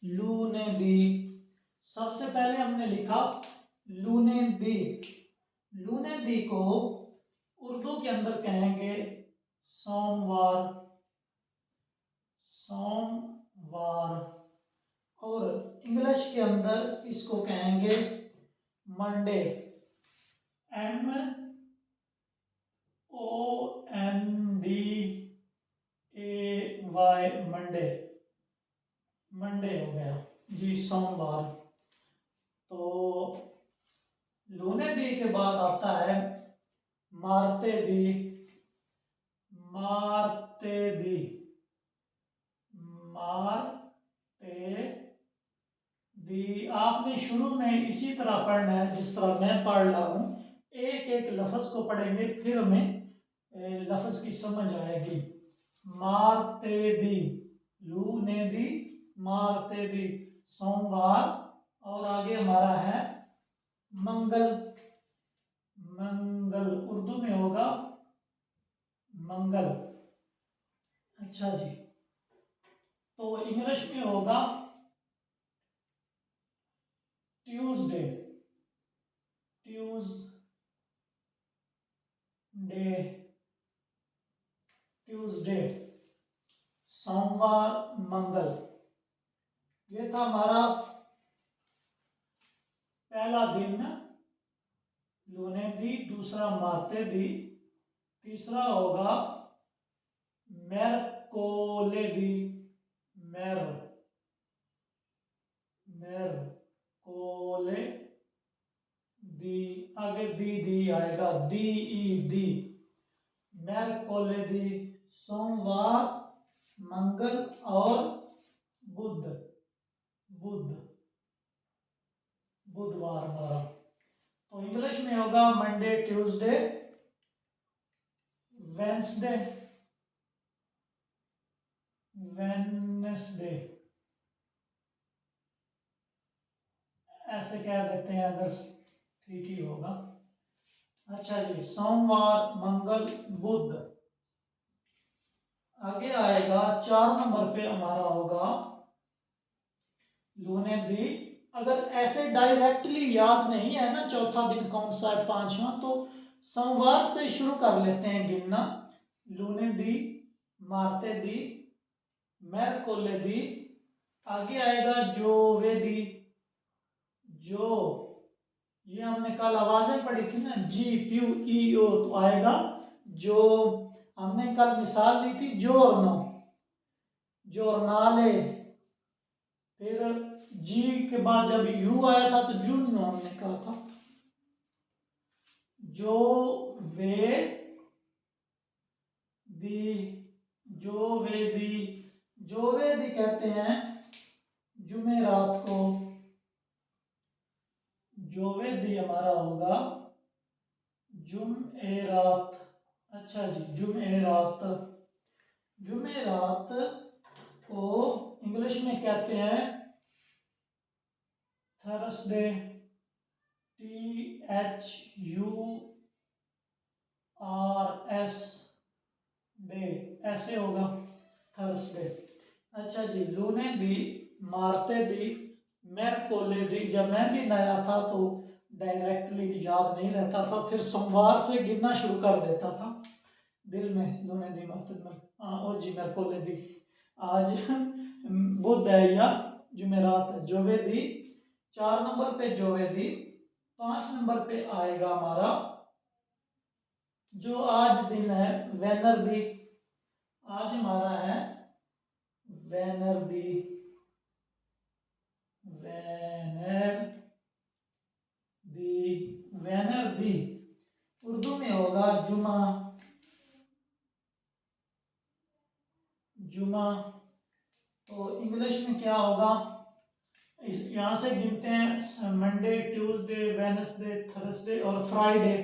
लूनेदी। सबसे पहले हमने लिखा लूनेदी। लूनेदी को उर्दू के अंदर कहेंगे सोमवार। सोमवार। और इंग्लिश के अंदर इसको कहेंगे मंडे। MONDAY Monday. मंडे हो गया जी, सोमवार। तो लूने दी के बाद आता है मारते दी। मारते दी। मारते दी। आपने शुरू में इसी तरह पढ़ना है जिस तरह मैं पढ़ रहा हूं। एक एक लफ्ज को पढ़ेंगे, फिर हमें लफ्ज की समझ आएगी। मारते दी, लूने दी, मारते दी, सोमवार। और आगे हमारा है मंगल। मंगल उर्दू में होगा मंगल। अच्छा जी, तो इंग्लिश में होगा ट्यूसडे। ट्यूसडे। ट्यूसडे, सोमवार, मंगल। ये था हमारा पहला दिन लूने दी, दूसरा मारते दी, तीसरा होगा मेरकोले दी। मेर मेरकोले दी। आगे दी आएगा, दी ई दी। मेरकोले दी, सोमवार, मंगल और बुध। बुधवार हमारा। तो इंग्लिश में होगा मंडे, ट्यूसडे, वेंसडे, वेनसडे। ऐसे कह देते हैं अगर ठीक ही होगा। अच्छा जी, सोमवार, मंगल, बुध। आगे आएगा 4 नंबर पे हमारा होगा लूने दी। अगर ऐसे डायरेक्टली याद नहीं है ना चौथा दिन कौन सा है, पांचवा, तो सोमवार से शुरू कर लेते हैं गिनना। लूने दी, मारते दी, मेरकोले दी। आगे आएगा जोवे दी। जो, ये हमने कल आवाजें पढ़ी थी ना, जी प्यू ई ओ, तो आएगा जो। हमने कल मिसाल दी थी जोरनो, जोरनाले। फिर जी के बाद जब यू आया था तो जूनियो हमने कहा था। जो वे दी, जो वे दी, जो वे दी कहते हैं जुमेरात को। जोवे दी हमारा होगा जुमेरात। अच्छा जी, जुमेरात। जुमेरात को इंग्लिश में कहते हैं थर्सडे। THURS डे, ऐसे होगा थर्सडे। अच्छा जी, लूने दी, मारते दी, मेरकोले दी। जब मैं भी नया था तो डायरेक्टली याद नहीं रहता था, फिर सोमवार से गिनना शुरू कर देता था दिल में। लूने दी, मारते दी, ओ जी मेरकोले दी। आज बुध है या जुमेरात। जोवे दी 4 नंबर पे, जोवे दी। 5 नंबर पे आएगा हमारा जो आज दिन है वेनरदी। आज हमारा है वेनरदी। वेनरदी उर्दू में होगा जुमा। जुमा। तो इंग्लिश में क्या होगा, यहां से गिनते हैं मंडे, ट्यूसडे, वेनसडे, थर्सडे और फ्राइडे।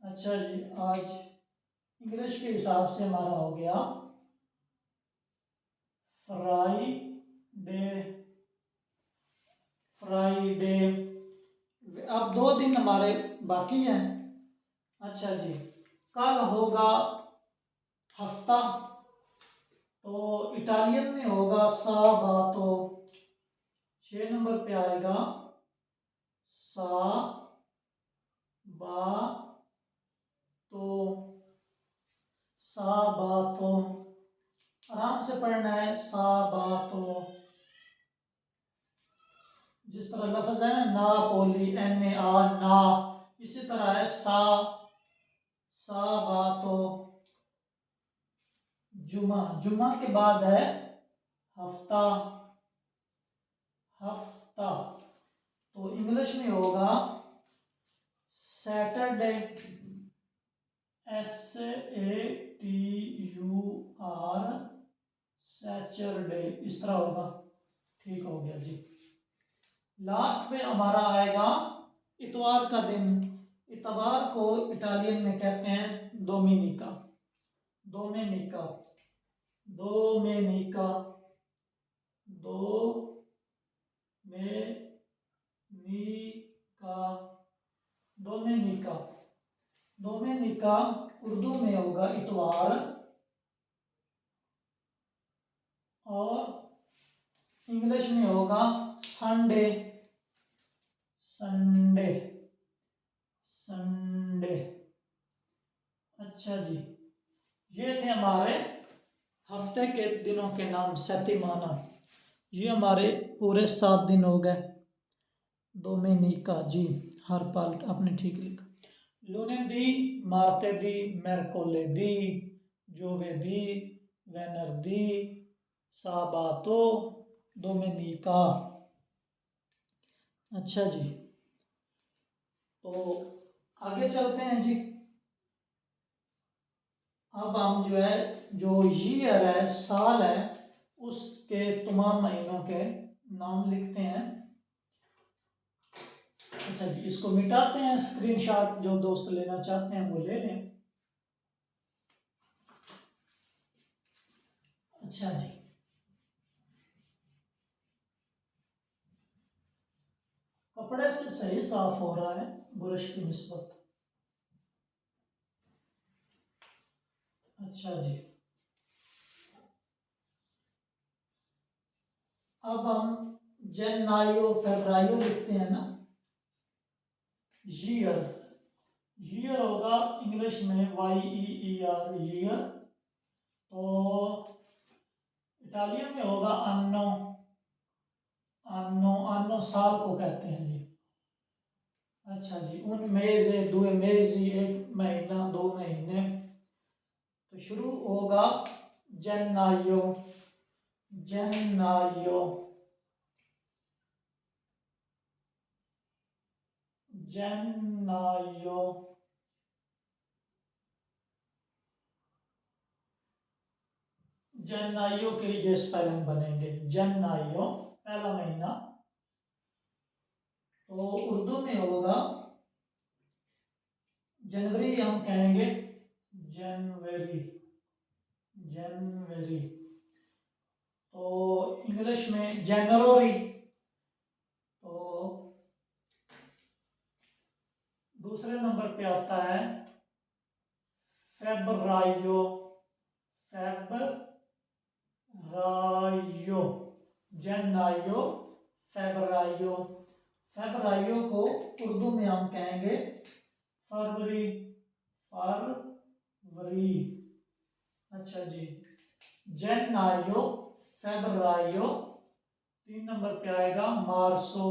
अच्छा जी, आज इंग्लिश के हिसाब से हमारा हो गया फ्राइडे। फ्राइडे। अब 2 दिन हमारे बाकी हैं। अच्छा जी, कल होगा हफ्ता, तो इटालियन में होगा साबातो। 6 नंबर पे आएगा सा बा तो, सा बा तो, आराम से पढ़ना है, सा बा तो। जिस तरह लफ्ज है ना पोली, एन ए आ ना, इसी तरह है सा बा तो। जुमा, जुमा के बाद है हफ्ता, हफ्ता, तो इंग्लिश में होगा सैटरडे, SATUR, सैटरडे, इस तरह होगा। ठीक हो गया जी। लास्ट में हमारा आएगा इतवार का दिन। इतवार को इटालियन में कहते हैं Dominica, Dominica, Dominica, Dominica, Dominica. Dominica Urdu में होगा इतवार, और इंग्लिश में होगा संडे, संडे, संडे। अच्छा जी, ये थे हमारे हफ्ते के दिनों के नाम, सैतिमाना। ये हमारे पूरे 7 दिन हो गए। डोमेनिका जी, हर पाल आपने ठीक लिखा। लुनेदी, मार्तेदी, mercoledì, giovedì, venerdì, sabato, domenica। अच्छा जी, तो आगे चलते हैं जी। अब हम जो है, जो ईयर है, साल है, उसके तमाम महीनों के नाम लिखते हैं। अच्छा जी, इसको मिटाते हैं, स्क्रीनशॉट जो दोस्त लेना चाहते हैं वो ले लें। अच्छा जी, कपड़े से सही साफ हो रहा है ब्रश की निस्बत। अच्छा जी, अब हम जनवरी फरवरी लिखते हैं ना। ईयर, ईयर होगा इंग्लिश में YEER, ईयर। तो इटालियन में होगा अन्नो, अन्नो, अन्नो साल को कहते हैं जी। अच्छा जी, उन मेज़े, 2 मेज़ी, 1 महीना, 2 महीने। तो शुरू होगा जननायो, जननायो, जननायो, जननायो के ये स्पेलिंग बनेंगे। जननायो पहला महीना, तो उर्दू में होगा जनवरी, हम कहेंगे जनवरी, जनवरी। तो इंग्लिश में जनवरी। तो दूसरे नंबर पे आता है फेब्रायो, फेब्रायो, जनवरी, फेब्रायो। फेब्रायो को उर्दू में हम कहेंगे फरवरी, फरवरी। अच्छा जी, जनवरी, फेब्रायो। 3 नंबर पे आएगा मार्सो,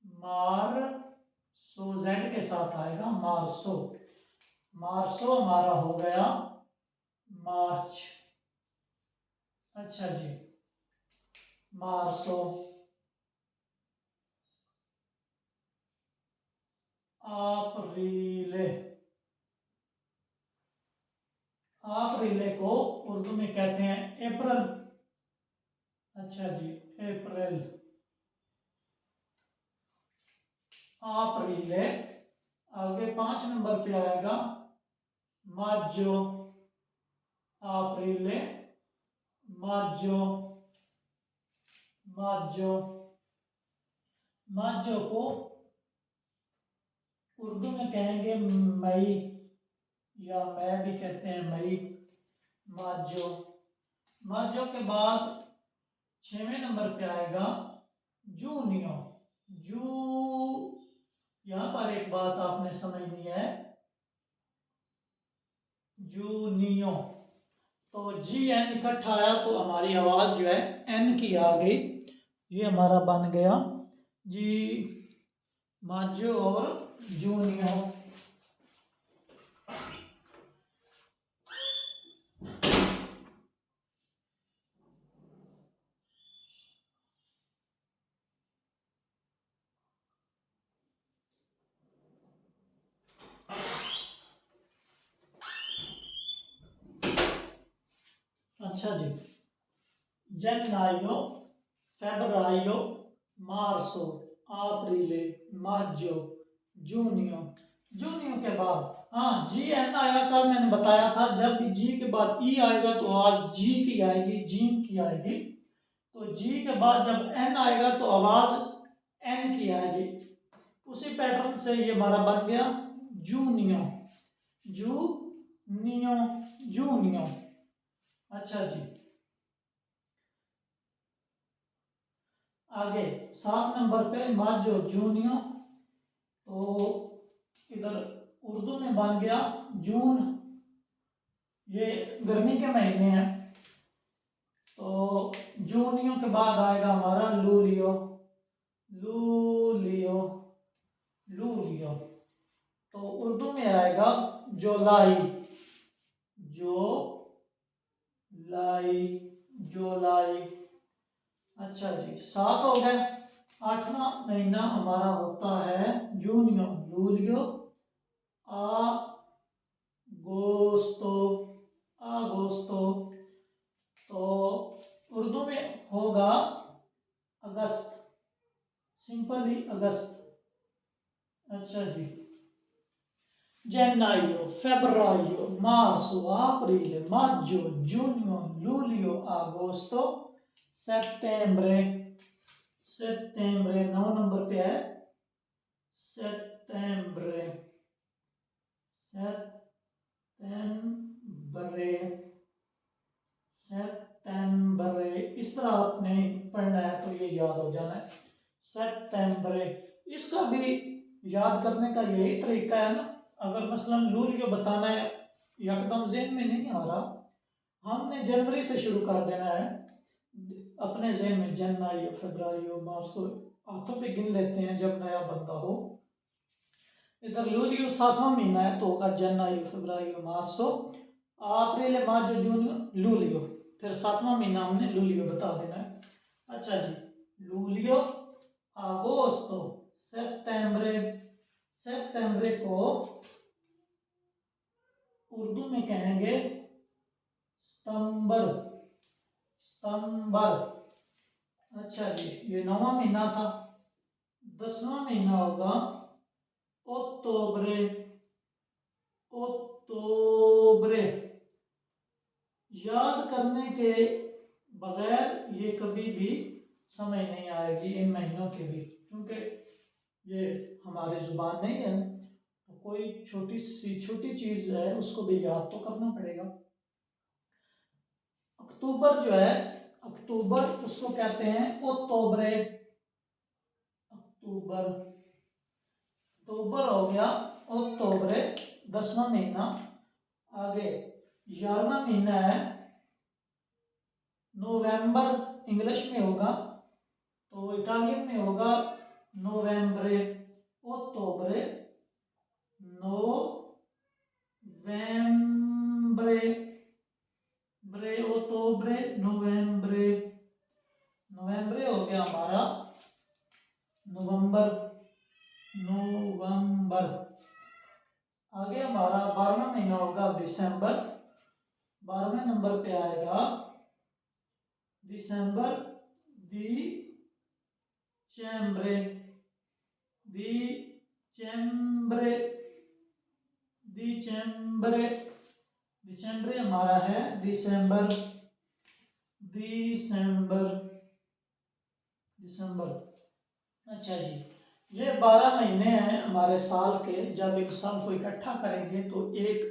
मार्सो, जेड के साथ आएगा मार्सो। मार्सो हमारा हो गया मार्च। अच्छा जी, मार्सो। अप्रैल, अप्रैल को उर्दू में कहते हैं अप्रैल। अच्छा जी, अप्रैल, अप्रैल। आगे 5 नंबर पे आएगा मार्चो, अप्रैल, मार्चो, मार्चो। मार्चो को उर्दू में कहेंगे मई, या मैं भी कहते हैं मई, मार्चो। मार्चो के बाद 6वें नंबर पे आएगा जूनियो, जू, यहां पर एक बात आपने समझनी है, जूनियो, तो जी एन इकट्ठा आया तो हमारी आवाज जो है एन की आ गई, ये हमारा बन गया जी माजो और जूनियो। अच्छा जी, जननायो, फेब्रायो, मार्सो, अप्रैल, मार्चो, जूनियो। जूनियो के बाद हाँ जी एन आया, कल मैंने बताया था जब भी जी के बाद ई आएगा तो आवाज जी की आएगी, जीन की आएगी। तो जी के बाद जब एन आएगा तो आवाज एन की आएगी। उसी पैटर्न से ये हमारा बन गया जूनियो, जूनियो, जूनियो। अच्छा जी, आगे 7 नंबर पे माजो, जूनियो, तो इधर उर्दू में बन गया जून, ये गर्मी के महीने हैं, तो जूनियो के बाद आएगा हमारा लूलियो, लूलियो, लूलियो, तो उर्दू में आएगा जोलाई, जो लाई, जोलाई। अच्छा जी, 7 हो गए। 8वां महीना हमारा होता है जूनियो, लूलियो, आगोस्तो, आगोस्तो, तो उर्दू में होगा अगस्त, सिंपली अगस्त। अच्छा जी, gennaio, febbraio, marzo, aprile, maggio, giugno, luglio, agosto, settembre, settembre 9 number पे है, settembre, settembre, settembre, इस तरह आपने पढ़ना है तो ये याद हो जाना है settembre। इसका भी याद करने का यही तरीका है ना, अगर मसलन लूलियो बताना है यकदम ज़हन में नहीं आ रहा, हमने जनवरी से शुरू कर देना है, अपने ज़हन में जनवरी, फरवरी, मार्च, हाथों पे गिन लेते हैं जब नया बंदा हो। इधर लूलियो 7वां महीना है तो होगा जनवरी, फरवरी, मार्च, अप्रैल, मार्च, जून, लूलियो, फिर 7वां महीना हमने लूलियो बता देना है। अच्छा जी, लूलियो, अगोस्तो, सेप्टेम्बरे, सेप्टेम्बरे को उर्दू में कहेंगे सितंबर, सितंबर। अच्छा जी, ये 9वां महीना था। 10वां महीना होगा अक्टूबरे, अक्टूबरे। याद करने के बगैर ये कभी भी समझ नहीं आएगी इन महीनों के भी, क्योंकि ये हमारी जुबान नहीं है, तो कोई छोटी सी छोटी चीज है उसको भी याद तो करना पड़ेगा। अक्टूबर जो है, अक्टूबर उसको कहते हैं अक्टूबरे, अक्टूबर, अक्टूबर हो गया अक्टूबरे 10वां महीना। आगे 11वां महीना है नवंबर, इंग्लिश में होगा तो इटालियन में होगा नवंबरे, अक्टूबरे, नवंबरे, ब्रे, अक्टूबरे, नवंबरे, नवंबरे हो गया हमारा नवंबर, नवंबर। आगे हमारा 12वां महीना होगा दिसंबर, 12वें नंबर पे आएगा दिसंबर, दिसंबरे, दिसंबरे, दिसंबरे, दिसंबरे हमारा है दिसंबर, दिसंबर, दिसंबर। अच्छा जी, ये 12 महीने हैं हमारे साल के, जब एक साल को इकट्ठा करेंगे तो एक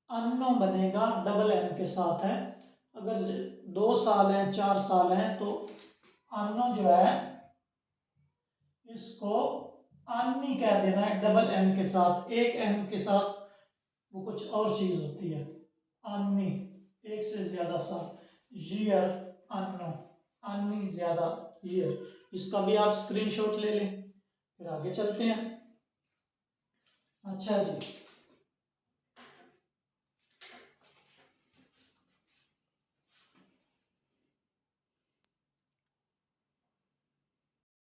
अन्नो बनेगा, डबल एन के साथ है। अगर 2 साल हैं, 4 साल हैं तो अन्नो जो है इसको अन्नी कह देना है, डबल एन के साथ। एक एन के साथ वो कुछ और चीज होती है, अन्नी एक से ज्यादा साल, ईयर अन्नो, अन्नी ज्यादा ईयर। इसका भी आप स्क्रीनशॉट ले लें। फिर आगे चलते हैं। अच्छा जी,